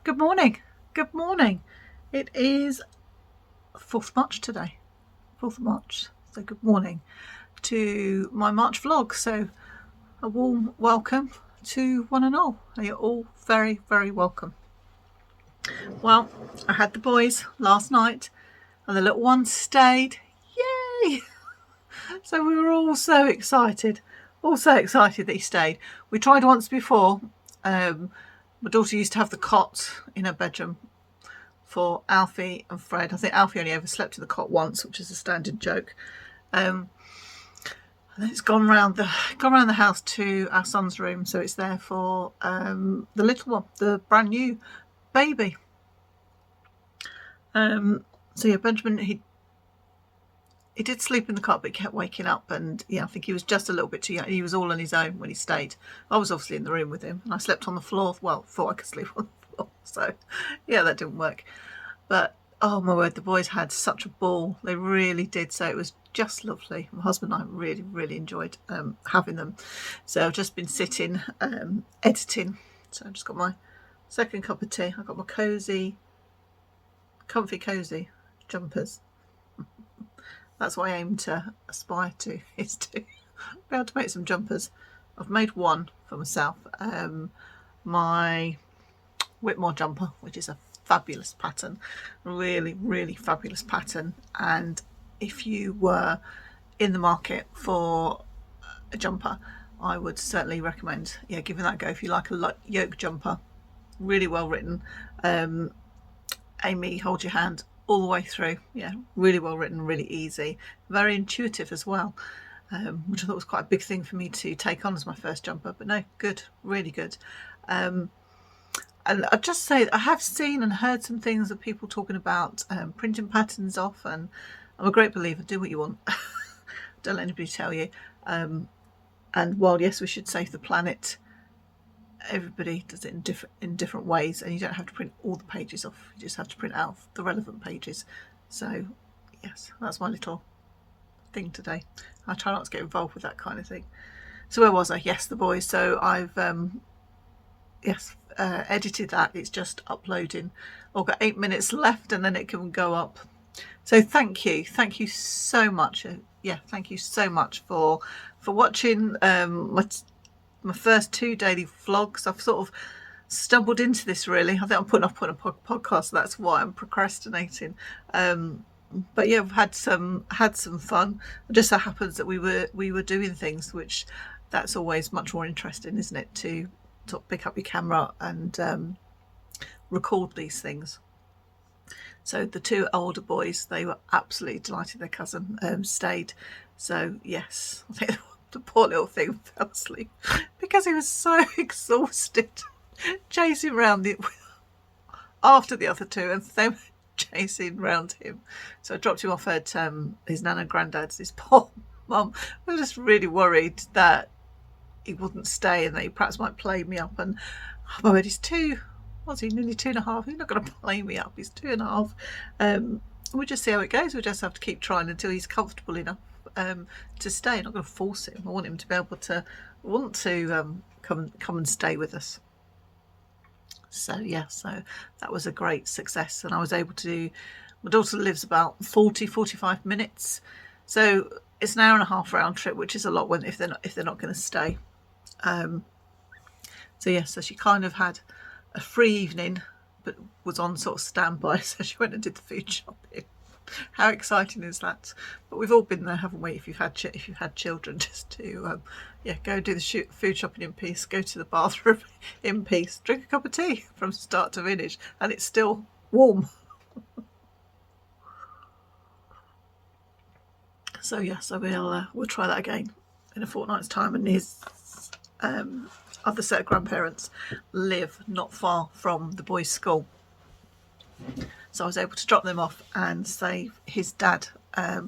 Good morning. Good morning. It is 4th March today. 4th of March. So good morning to my March vlog. So a warm welcome to one and all. You're all very, very welcome. Well, I had the boys last night and the little one stayed. Yay! So we were all so excited. All so excited that he stayed. We tried once before. My daughter used to have the cot in her bedroom for Alfie and Fred. I think Alfie only ever slept in the cot once, which is a standard joke. And then it's gone round the house to our son's room, so it's there for the little one, the brand new baby. So yeah, Benjamin, he did sleep in the cot, but he kept waking up, and yeah, I think he was just a little bit too young. He was all on his own when he stayed. I was obviously in the room with him, and I slept on the floor. Well, thought I could sleep on the floor, so yeah, that didn't work. But oh my word, the boys had such a ball. They really did. So it was just lovely. My husband and I really, really enjoyed having them. So I've just been sitting editing. So I just got my second cup of tea. I've got my comfy cozy jumpers. That's what I aim to aspire to, is to be able to make some jumpers. I've made one for myself. My Whitmore jumper, which is a fabulous pattern, really, really fabulous pattern. And if you were in the market for a jumper, I would certainly recommend giving that a go. If you like a yoke jumper, really well written. Amy, hold your hand all the way through. Yeah, really well written, really easy, very intuitive as well, which I thought was quite a big thing for me to take on as my first jumper. But no, good, really good. And I'd just say I have seen and heard some things of people talking about printing patterns off, and I'm a great believer, do what you want. Don't let anybody tell you. And while yes, we should save the planet, everybody does it in different ways, and you don't have to print all the pages off. You just have to print out the relevant pages. So yes, that's my little thing today. I try not to get involved with that kind of thing. So where was I? Yes, the boys. So I've edited that. It's just uploading. I've got 8 minutes left and then it can go up. So thank you so much. Thank you so much for watching my first 2 daily vlogs. I've sort of stumbled into this, really. I think I'm putting up on a podcast, so that's why I'm procrastinating. But yeah, I've had some fun. It just so happens that we were doing things, which that's always much more interesting, isn't it, to pick up your camera and record these things. So the 2 older boys, they were absolutely delighted their cousin stayed. So yes, I think the poor little thing fell asleep because he was so exhausted chasing around after the other 2, and they were chasing around him. So I dropped him off at his nan and granddad's. His poor mum was just really worried that he wouldn't stay and that he perhaps might play me up. And oh my word, he's 2. Was he nearly 2.5? He's not going to play me up. He's 2.5. We'll just see how it goes. We'll just have to keep trying until he's comfortable enough to stay. I'm not going to force him. I want him to be able to come and stay with us. So yeah, so that was a great success, and I was able to. My daughter lives about 45 minutes, so it's an hour and a half round trip, which is a lot if they're not going to stay. So yeah, so she kind of had a free evening, but was on sort of standby. So she went and did the food shopping. How exciting is that? But we've all been there, haven't we? If you've had children, just to go and do the food shopping in peace, go to the bathroom in peace, drink a cup of tea from start to finish, and it's still warm. So yeah, so we'll try that again in a fortnight's time. And his other set of grandparents live not far from the boys' school. So I was able to drop them off and save his dad a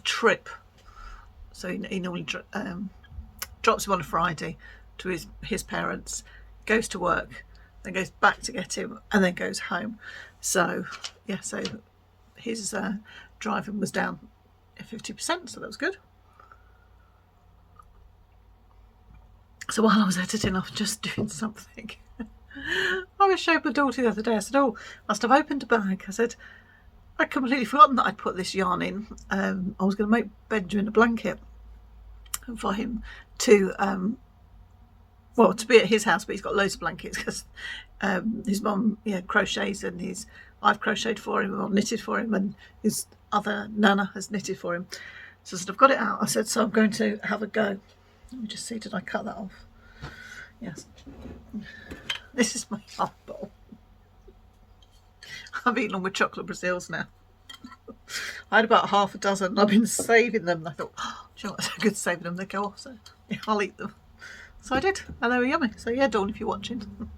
trip. So he normally drops him on a Friday to his parents, goes to work, then goes back to get him, and then goes home. So yeah, so his driving was down 50%, so that was good. So while I was editing, I was just doing something. I I showed my daughter the other day, I said, oh, must have opened a bag. I said, I'd completely forgotten that I'd put this yarn in. I was going to make Benjamin a blanket for him to, well, to be at his house, but he's got loads of blankets because his mum, crochets, and I've crocheted for him, or knitted for him, and his other nana has knitted for him. So I said, I've got it out. I said, so I'm going to have a go. Let me just see, did I cut that off? Yes. This is my yarn bowl. I've eaten all my chocolate Brazils now. I had about half a dozen and I've been saving them. I thought, oh, do you know what's so good saving them? They go off, so yeah, I'll eat them. So I did, and they were yummy. So yeah, Dawn, if you're watching,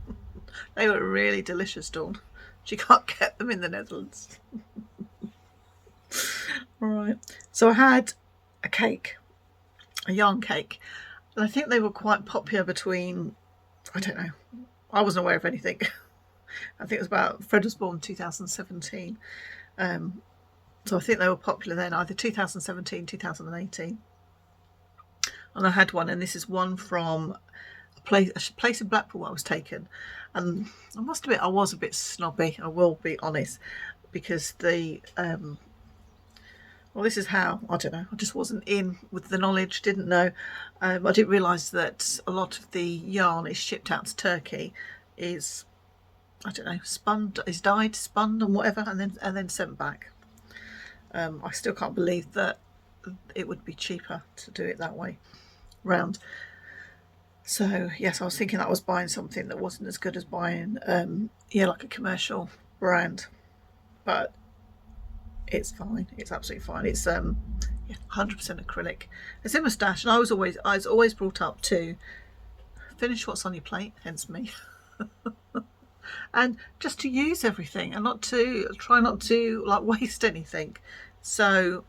they were really delicious, Dawn. She can't get them in the Netherlands. All right. So I had a cake, a yarn cake, and I think they were quite popular between, I don't know, I wasn't aware of anything. I think it was about, Fred was born 2017. So I think they were popular then, either 2017, 2018. And I had one, and this is one from a place in Blackpool where I was taken. And I must admit, I was a bit snobby, I will be honest, because well, this is how, I don't know, I just wasn't in with the knowledge, didn't know. I didn't realise that a lot of the yarn is shipped out to Turkey, is, I don't know, dyed, spun and whatever, and then sent back. I still can't believe that it would be cheaper to do it that way round. So yes, I was thinking that I was buying something that wasn't as good as buying like a commercial brand, but it's fine. It's absolutely fine. It's 100% acrylic. It's in my stash, and I was always brought up to finish what's on your plate, hence me. And just to use everything and try not to like waste anything. So,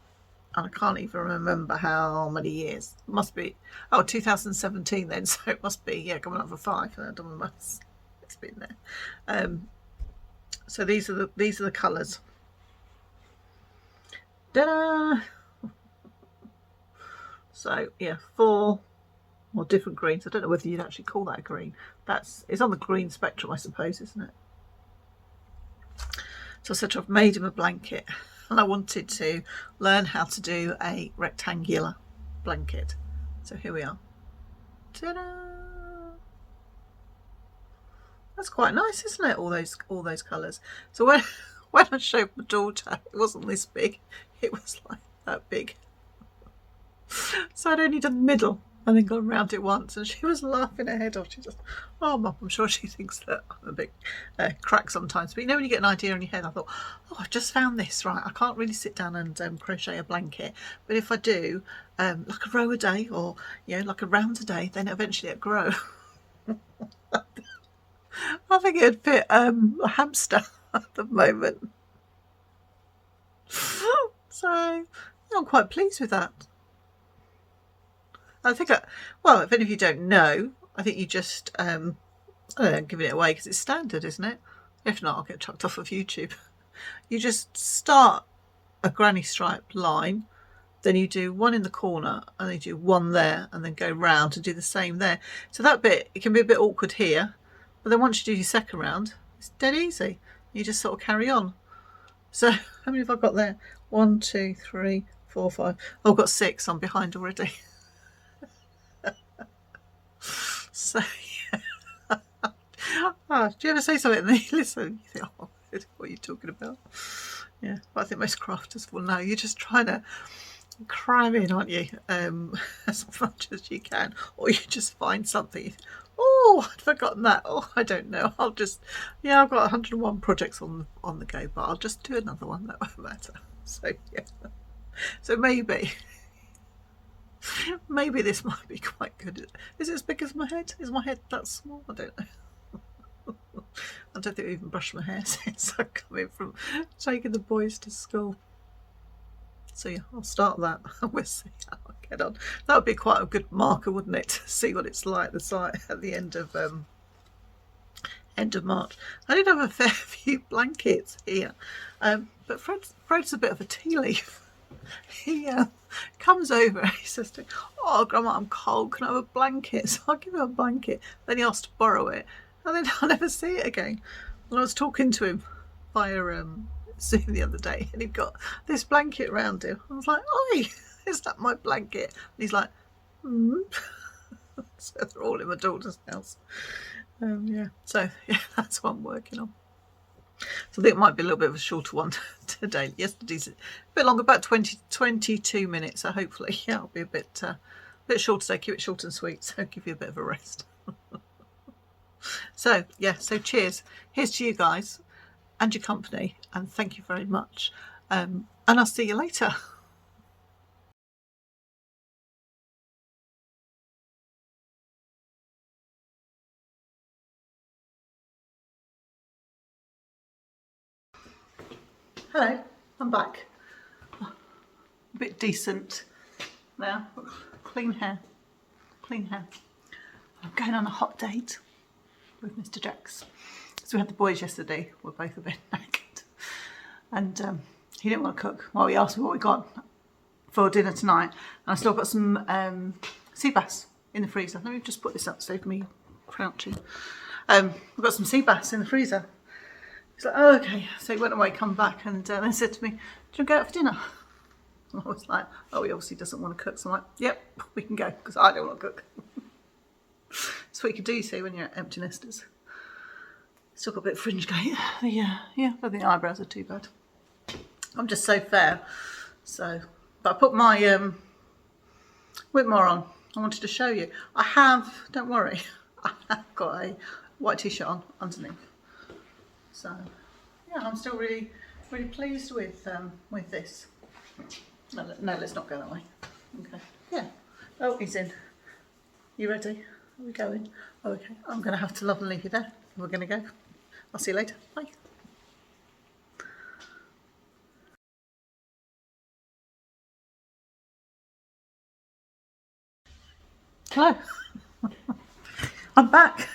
and I can't even remember how many years. It must be 2017 then, so it must be coming up for 5. I don't know, it's been there. So these are the colours. Ta-da! So yeah, 4 more different greens. I don't know whether you'd actually call that a green. It's on the green spectrum, I suppose, isn't it? So I said I've made him a blanket, and I wanted to learn how to do a rectangular blanket. So here we are. Ta-da! That's quite nice, isn't it? All those colours. So when I showed my daughter, it wasn't this big. It was like that big. So I'd only done the middle and then gone round it once, and she was laughing her head off. She just, oh Mum, I'm sure she thinks that I'm a bit crack sometimes. But when you get an idea in your head, I thought, oh, I've just found this, right? I can't really sit down and crochet a blanket, but if I do like a row a day, or like a round a day, then eventually it'll grow. I think it'd fit a hamster at the moment. So I'm quite pleased with that. I think, well, if any of you don't know, I think you just, I don't know, giving it away because it's standard, isn't it? If not, I'll get chucked off of YouTube. You just start a granny stripe line, then you do one in the corner, and then you do one there, and then go round and do the same there. So that bit, it can be a bit awkward here, but then once you do your second round, it's dead easy. You just sort of carry on. So how many have I got there? 1, 2, 3, 4, 5. Oh, I've got 6. I'm behind already. So yeah. Do you ever say something and then you listen? You think, oh, what are you talking about? Yeah, but I think most crafters will know. You're just trying to cram in, aren't you? As much as you can, or you just find something. Oh, I'd forgotten that. Oh, I don't know. I've got 101 projects on the go, but I'll just do another one. That won't matter. So yeah. So maybe this might be quite good. Is it as big as my head? Is my head that small? I don't know. I don't think I even brushed my hair since I come in from taking the boys to school. So yeah, I'll start that. We'll see how I get on. That would be quite a good marker, wouldn't it, to see what it's like the site at the end of March. I did have a fair few blankets here, but Fred's a bit of a tea leaf. He comes over, he says to me, oh Grandma, I'm cold, can I have a blanket? So I'll give him a blanket. Then he asked to borrow it, and then I'll never see it again. And I was talking to him via Zoom the other day, and he'd got this blanket around him. I was like, "Oi, is that my blanket?" And he's like, "Hmm." So they're all in my daughter's house. Yeah, so yeah, that's what I'm working on. So I think it might be a little bit of a shorter one today. Yesterday's a bit longer, about 22 minutes. So hopefully, yeah, I'll be a bit short today. Keep it short and sweet. So give you a bit of a rest. So yeah, so cheers. Here's to you guys and your company, and thank you very much. And I'll see you later. Hello, I'm back. A bit decent now. Clean hair. Clean hair. I'm going on a hot date with Mr. Jax. So we had the boys yesterday. We're both a bit knackered. And he didn't want to cook. Well, he asked me what we got for dinner tonight. And I still got some sea bass in the freezer. Let me just put this up, save me crouching. We've got some sea bass in the freezer. He's like, oh, okay. So he went away, come back, and then said to me, do you want to go out for dinner? And I was like, oh, he obviously doesn't want to cook. So I'm like, yep, we can go, because I don't want to cook. That's what you could do, you see, when you're at empty nesters. Still got a bit of fringe going. Yeah, I don't think eyebrows are too bad. I'm just so fair. So, but I put my Whitmore on. I wanted to show you. I have, don't worry, I have got a white t-shirt on underneath. So, yeah, I'm still really pleased with this. No, let's not go that way. Okay. Yeah. Oh, he's in. You ready? Are we going? Oh, okay. I'm going to have to love and leave you there. We're going to go. I'll see you later. Bye. Hello. I'm back.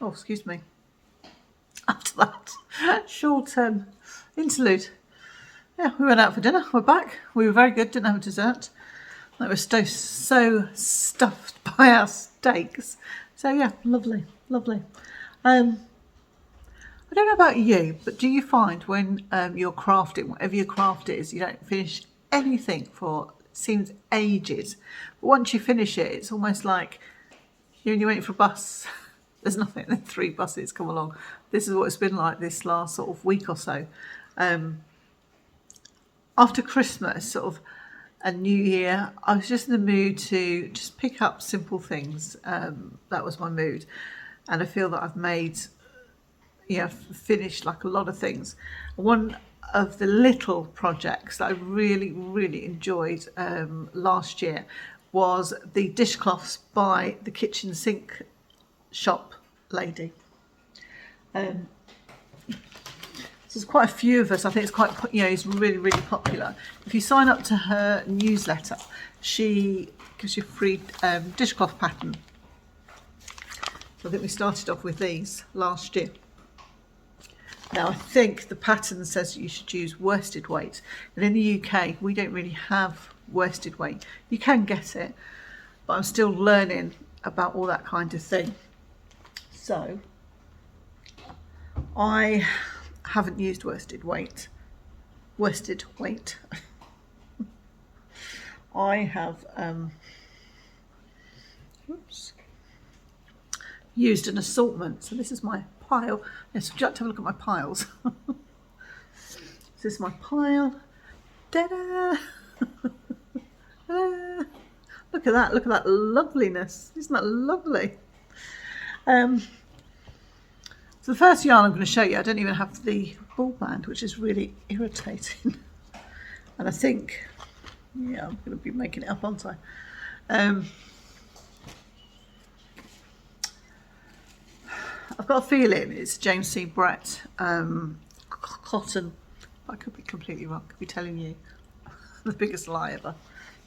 Oh, excuse me. After that short interlude. Yeah, we went out for dinner. We're back. We were very good. Didn't have a dessert. They were so stuffed by our steaks. So yeah, lovely. I don't know about you, but do you find when you're crafting, whatever your craft is, you don't finish anything for seems ages. But once you finish it, it's almost like you're waiting for a bus. There's nothing. Then 3 buses come along. This is what it's been like this last sort of week or so. After Christmas, sort of, and New Year, I was just in the mood to just pick up simple things. That was my mood, and I feel that I've made, finished like a lot of things. One of the little projects that I really enjoyed last year was the dishcloths by the kitchen sink shop lady. There's quite a few of us. I think it's quite, it's really popular. If you sign up to her newsletter, she gives you a free dishcloth pattern. So I think we started off with these last year. Now I think the pattern says you should use worsted weight, and in the UK we don't really have worsted weight. You can get it, but I'm still learning about all that kind of thing. So I haven't used worsted weight. I have used an assortment. So this is my pile. Yes, would you like to have a look at my piles? This is my pile. Ta-da! Look at that. Look at that loveliness. Isn't that lovely? So the first yarn I'm going to show you, I don't even have the ball band, which is really irritating. And I think, yeah, I'm going to be making it up, aren't I? I've got a feeling it's James C. Brett cotton. I could be completely wrong. I could be telling you the biggest lie ever.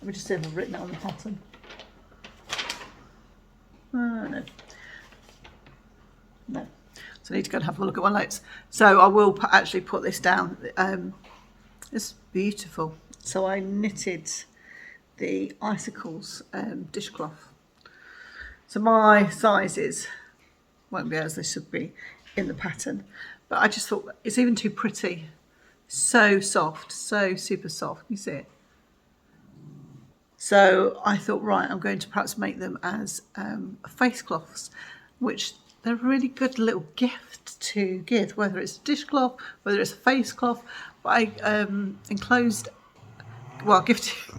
Let me just see if I've written it on the pattern. No. So I need to go and have a look at my notes. So I will actually put this down. It's beautiful. So I knitted the icicles dishcloth. So my sizes won't be as they should be in the pattern, but I just thought it's even too pretty. So soft, so super soft. You see it? So I thought, right, I'm going to perhaps make them as face cloths, which they're a really good little gift to give, whether it's a dishcloth, whether it's a face cloth. But I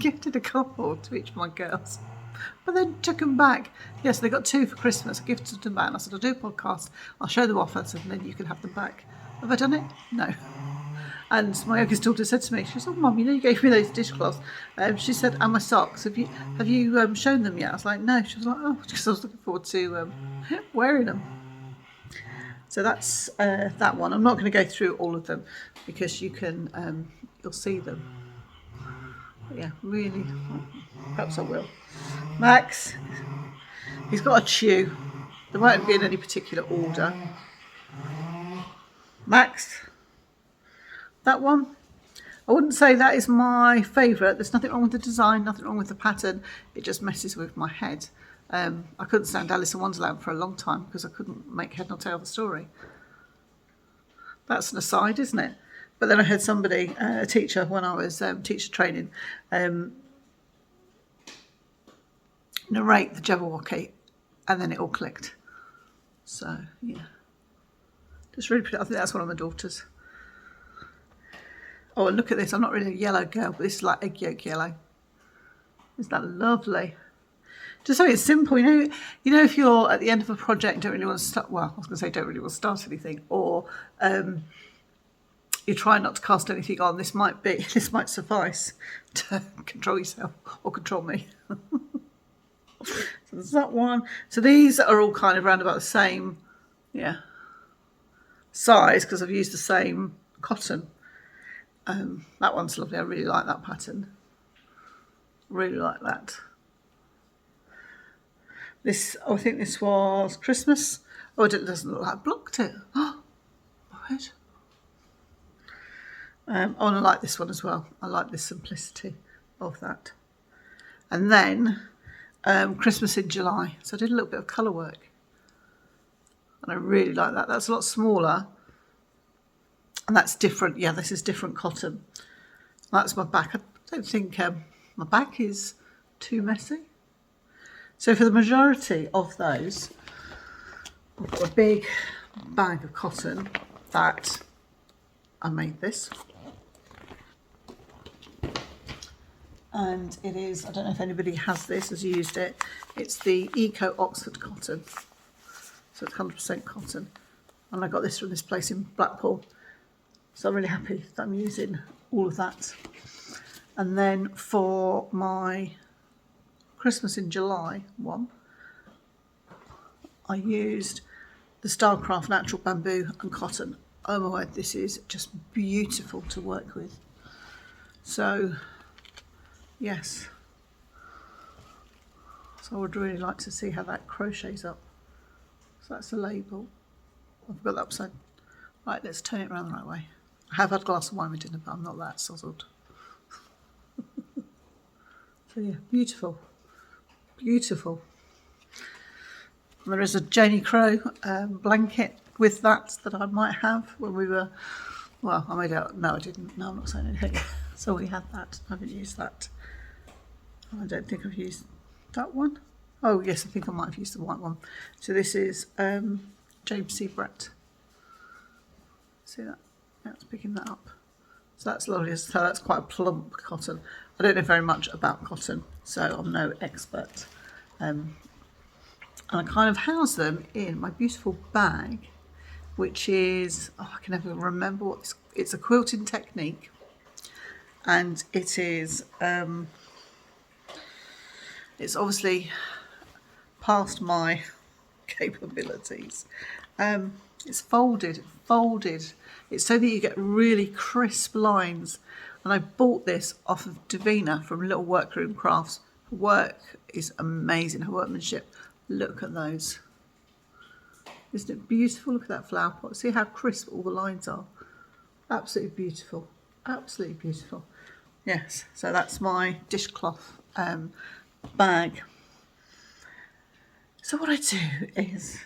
gifted a couple to each of my girls, but then took them back. Yes, they got 2 for Christmas. I gifted them back, and I said, I'll do a podcast, I'll show them off, and then you can have them back. Have I done it? No. And my youngest daughter said to me, she said, "Oh, Mum, you gave me those dishcloths." She said, "And my socks. Have you shown them yet?" I was like, "No." She was like, "Oh," because I was looking forward to wearing them. So that's that one. I'm not going to go through all of them because you'll see them. But yeah, really. Perhaps I will. Max, he's got a chew. There won't be in any particular order. Max. That one, I wouldn't say that is my favourite. There's nothing wrong with the design, nothing wrong with the pattern. It just messes with my head. I couldn't stand Alice in Wonderland for a long time because I couldn't make head nor tail of the story. That's an aside, isn't it? But then I heard somebody, a teacher, when I was teacher training, narrate the Jabberwocky, and then it all clicked. So, yeah. Just really pretty. I think that's one of my daughters. Oh, and look at this. I'm not really a yellow girl, but this is like egg yolk yellow. Isn't that lovely? Just something simple. You know, if you're at the end of a project, don't really want to start. Well, I was going to say don't really want to start anything, or you try not to cast anything on. This might suffice to control yourself or control me. So there's that one. So these are all kind of round about the same, size because I've used the same cotton. That one's lovely. I really like that pattern. Really like that. I think this was Christmas. Oh, it doesn't look like I blocked it. Oh, right. And I like this one as well. I like the simplicity of that. And then Christmas in July. So I did a little bit of colour work. And I really like that. That's a lot smaller. And that's different. Yeah, this is different cotton. That's my back. I don't think my back is too messy. So for the majority of those, I've got a big bag of cotton that I made this. And it is, I don't know if anybody has used it. It's the Eco Oxford cotton. So it's 100% cotton. And I got this from this place in Blackpool. So I'm really happy that I'm using all of that. And then for my Christmas in July one, I used the Stylecraft Natural Bamboo and Cotton. Oh my word, this is just beautiful to work with. So, yes. So I would really like to see how that crochets up. So that's the label. I've got that upside. Right, let's turn it around the right way. I have had a glass of wine with dinner, but I'm not that sozzled. So yeah, beautiful. Beautiful. And there is a Janie Crow blanket with that I might have when we were, well, I made out, no I didn't, no I'm not saying anything. So we had that, I haven't used that. I don't think I've used that one. Oh yes, I think I might have used the white one. So this is James C. Brett. See that? Yeah, it's picking that up. So that's lovely. So that's quite a plump cotton. I don't know very much about cotton, so I'm no expert. And I kind of house them in my beautiful bag, which is, I can never remember what it's a quilting technique. And it is, it's obviously past my capabilities. It's folded. It's so that you get really crisp lines. And I bought this off of Davina from Little Workroom Crafts. Her work is amazing, her workmanship. Look at those. Isn't it beautiful? Look at that flower pot. See how crisp all the lines are. Absolutely beautiful. Absolutely beautiful. Yes, so that's my dishcloth bag. So what I do is,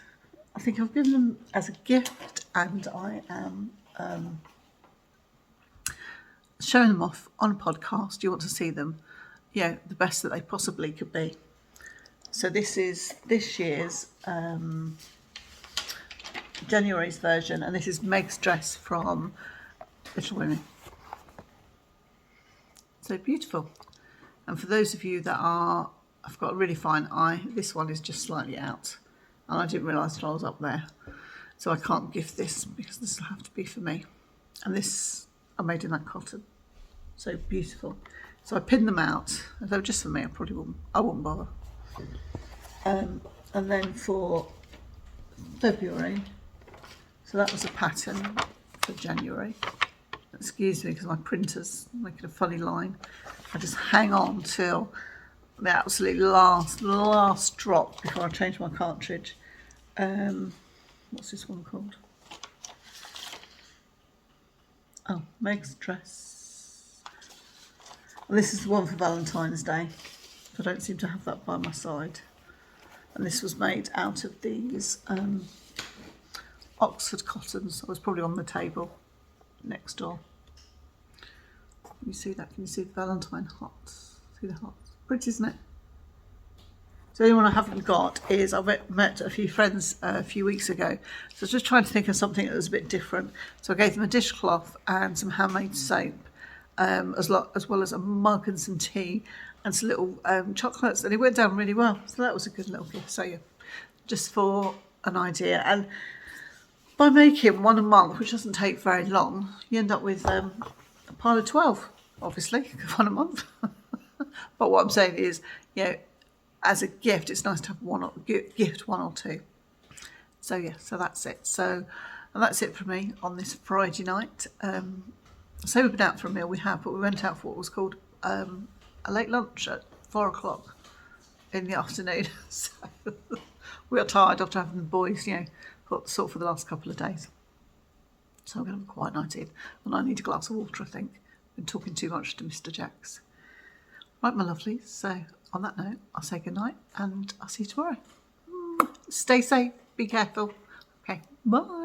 I think I've given them as a gift, and I am showing them off on a podcast. You want to see them, the best that they possibly could be. So this is this year's January's version, and this is Meg's dress from Little Women. So beautiful. And for those of you that I've got a really fine eye, this one is just slightly out, and I didn't realise till I was up there, so I can't gift this because this will have to be for me. And this I made in that cotton, so beautiful. So I pinned them out. If they were just for me, I wouldn't bother. And then for February, so that was a pattern for January. Excuse me, because my printer's making a funny line. I just hang on till the absolute last drop before I change my cartridge. What's this one called? Oh, Meg's dress. And this is the one for Valentine's Day. I don't seem to have that by my side. And this was made out of these Oxford cottons. I was probably on the table next door. Can you see that? Can you see the Valentine hearts? See the hearts? Pretty, isn't it? So the only one I haven't got is I met a few friends a few weeks ago. So I was just trying to think of something that was a bit different. So I gave them a dishcloth and some handmade soap, as well as a mug and some tea and some little chocolates. And it went down really well. So that was a good little gift. So yeah, just for an idea. And by making one a month, which doesn't take very long, you end up with a pile of 12, obviously, one a month. But what I'm saying is, as a gift, it's nice to have one or two. So yeah, so that's it. And that's it for me on this Friday night. So we've been out for a meal, but we went out for what was called a late lunch at 4 o'clock in the afternoon. So we are tired after having the boys, sort for the last couple of days. So I'm going to have a quiet night in, and I need a glass of water, I think. I've been talking too much to Mr. Jacks. Right, my lovelies. So on that note, I'll say good night, and I'll see you tomorrow. Stay safe. Be careful. Okay, bye.